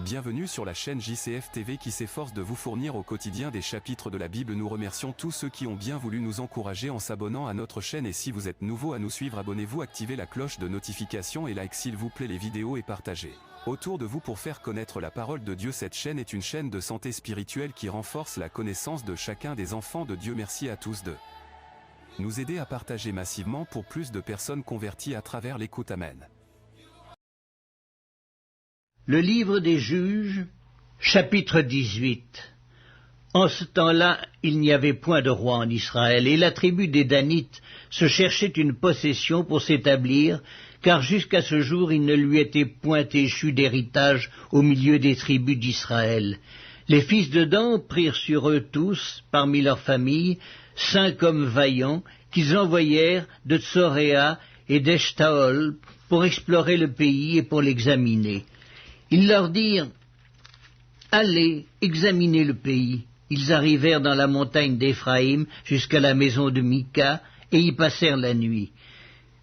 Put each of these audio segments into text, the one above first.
Bienvenue sur la chaîne JCF TV qui s'efforce de vous fournir au quotidien des chapitres de la Bible. Nous remercions tous ceux qui ont bien voulu nous encourager en s'abonnant à notre chaîne, et si vous êtes nouveau à nous suivre, abonnez-vous, activez la cloche de notification et like s'il vous plaît les vidéos et partagez autour de vous pour faire connaître la parole de Dieu. Cette chaîne est une chaîne de santé spirituelle qui renforce la connaissance de chacun des enfants de Dieu. Merci à tous de nous aider à partager massivement pour plus de personnes converties à travers l'écoute. Amen. Le livre des Juges, chapitre 18. En ce temps-là, il n'y avait point de roi en Israël, et la tribu des Danites se cherchait une possession pour s'établir, car jusqu'à ce jour il ne lui était point échu d'héritage au milieu des tribus d'Israël. Les fils de Dan prirent sur eux tous, parmi leurs familles, 5 hommes vaillants, qu'ils envoyèrent de Tsoréa et d'Eshtaol pour explorer le pays et pour l'examiner. Ils leur dirent « Allez, examinez le pays. » Ils arrivèrent dans la montagne d'Éphraïm jusqu'à la maison de Mika, et y passèrent la nuit.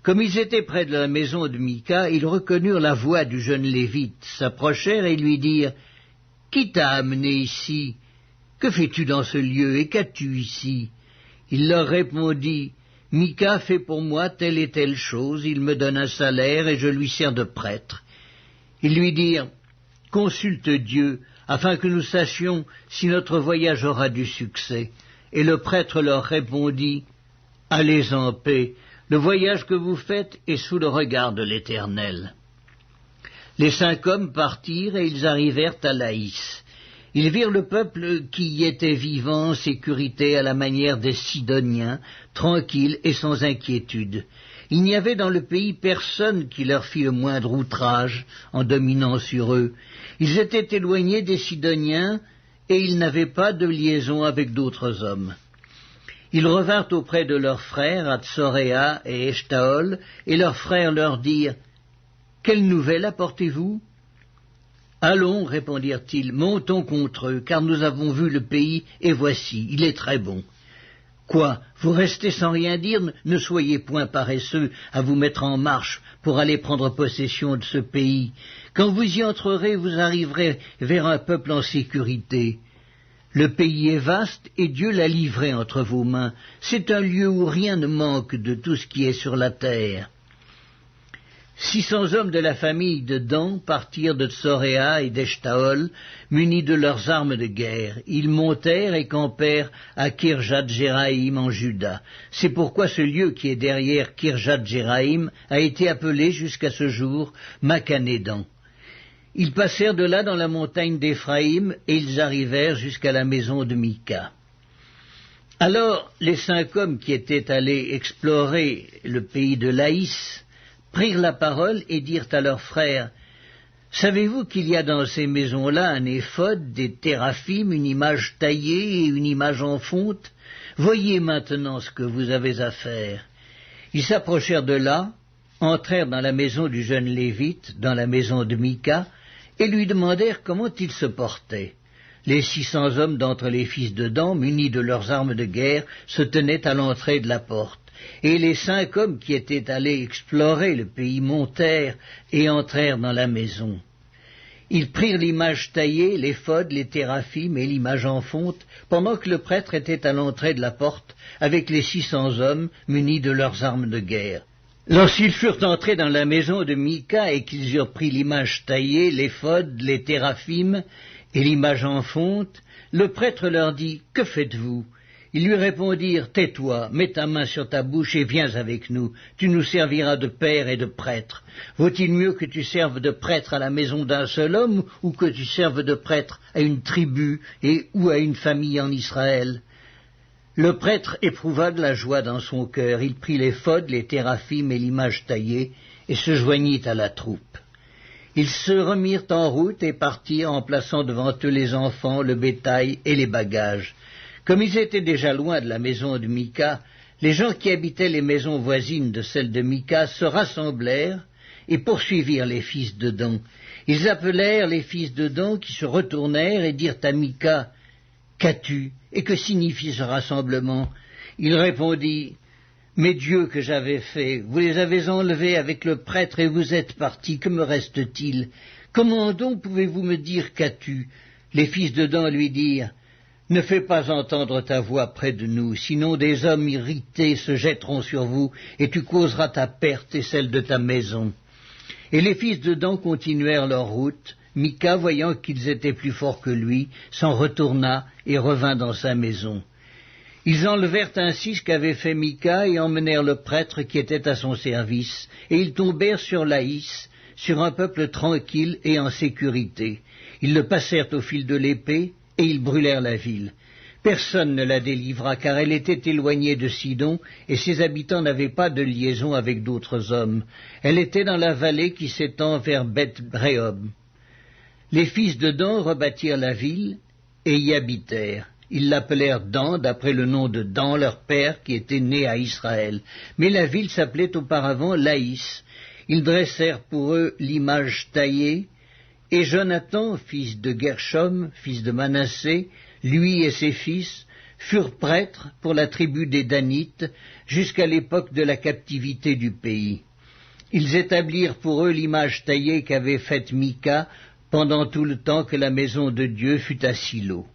Comme ils étaient près de la maison de Mika, ils reconnurent la voix du jeune Lévite, s'approchèrent et lui dirent « Qui t'a amené ici? Que fais-tu dans ce lieu, et qu'as-tu ici ?» Il leur répondit « Mika fait pour moi telle et telle chose, il me donne un salaire, et je lui sers de prêtre. » Ils lui dirent « Consulte Dieu, afin que nous sachions si notre voyage aura du succès. » Et le prêtre leur répondit « Allez en paix, le voyage que vous faites est sous le regard de l'Éternel. » Les 5 hommes partirent et ils arrivèrent à Laïs. Ils virent le peuple qui y était vivant en sécurité à la manière des Sidoniens, tranquille et sans inquiétude. Il n'y avait dans le pays personne qui leur fit le moindre outrage en dominant sur eux. Ils étaient éloignés des Sidoniens et ils n'avaient pas de liaison avec d'autres hommes. Ils revinrent auprès de leurs frères à Tsoréa et Eshtaol, et leurs frères leur dirent « Quelle nouvelle apportez-vous » ? « Allons, répondirent-ils, montons contre eux, car nous avons vu le pays, et voici, il est très bon. » Quoi, vous restez sans rien dire? Ne soyez point paresseux à vous mettre en marche pour aller prendre possession de ce pays. Quand vous y entrerez, vous arriverez vers un peuple en sécurité. Le pays est vaste et Dieu l'a livré entre vos mains. C'est un lieu où rien ne manque de tout ce qui est sur la terre. 600 hommes de la famille de Dan partirent de Tsoréa et d'Eshtaol, munis de leurs armes de guerre. Ils montèrent et campèrent à Kirjath-Jéraïm en Juda. C'est pourquoi ce lieu qui est derrière Kirjath-Jéraïm a été appelé jusqu'à ce jour Makhanédan. Ils passèrent de là dans la montagne d'Éphraïm et ils arrivèrent jusqu'à la maison de Mika. Alors les 5 hommes qui étaient allés explorer le pays de Laïs prirent la parole et dirent à leurs frères « Savez-vous qu'il y a dans ces maisons-là un éphod, des téraphim, une image taillée et une image en fonte? Voyez maintenant ce que vous avez à faire. » Ils s'approchèrent de là, entrèrent dans la maison du jeune Lévite, dans la maison de Mika, et lui demandèrent comment il se portait. Les 600 hommes d'entre les fils de Dan, munis de leurs armes de guerre, se tenaient à l'entrée de la porte. Et les 5 hommes qui étaient allés explorer le pays montèrent et entrèrent dans la maison. Ils prirent l'image taillée, l'éphod, les téraphim et l'image en fonte, pendant que le prêtre était à l'entrée de la porte, avec les 600 hommes munis de leurs armes de guerre. Lorsqu'ils furent entrés dans la maison de Mika et qu'ils eurent pris l'image taillée, l'éphod, les téraphim et l'image en fonte, le prêtre leur dit « Que faites-vous » Ils lui répondirent « Tais-toi, mets ta main sur ta bouche et viens avec nous, tu nous serviras de père et de prêtre. Vaut-il mieux que tu serves de prêtre à la maison d'un seul homme, ou que tu serves de prêtre à une tribu ou à une famille en Israël ?» Le prêtre éprouva de la joie dans son cœur, il prit l'éphod, les téraphim et l'image taillée, et se joignit à la troupe. Ils se remirent en route et partirent en plaçant devant eux les enfants, le bétail et les bagages. Comme ils étaient déjà loin de la maison de Mika, les gens qui habitaient les maisons voisines de celle de Mika se rassemblèrent et poursuivirent les fils de Dan. Ils appelèrent les fils de Dan qui se retournèrent et dirent à Mika « Qu'as-tu et que signifie ce rassemblement ?» Il répondit « Mes dieux que j'avais faits, vous les avez enlevés avec le prêtre et vous êtes partis, que me reste-t-il ? Comment donc pouvez-vous me dire qu'as-tu » Les fils de Dan lui dirent, « Ne fais pas entendre ta voix près de nous, sinon des hommes irrités se jetteront sur vous, et tu causeras ta perte et celle de ta maison. » Et les fils de Dan continuèrent leur route. Mika, voyant qu'ils étaient plus forts que lui, s'en retourna et revint dans sa maison. Ils enlevèrent ainsi ce qu'avait fait Mika et emmenèrent le prêtre qui était à son service, et ils tombèrent sur Laïs, sur un peuple tranquille et en sécurité. Ils le passèrent au fil de l'épée, et ils brûlèrent la ville. Personne ne la délivra, car elle était éloignée de Sidon, et ses habitants n'avaient pas de liaison avec d'autres hommes. Elle était dans la vallée qui s'étend vers Beth-Réhob. Les fils de Dan rebâtirent la ville, et y habitèrent. Ils l'appelèrent Dan, d'après le nom de Dan, leur père, qui était né à Israël. Mais la ville s'appelait auparavant Laïs. Ils dressèrent pour eux l'image taillée, et Jonathan, fils de Gershom, fils de Manassé, lui et ses fils, furent prêtres pour la tribu des Danites jusqu'à l'époque de la captivité du pays. Ils établirent pour eux l'image taillée qu'avait faite Mika pendant tout le temps que la maison de Dieu fut à Silo.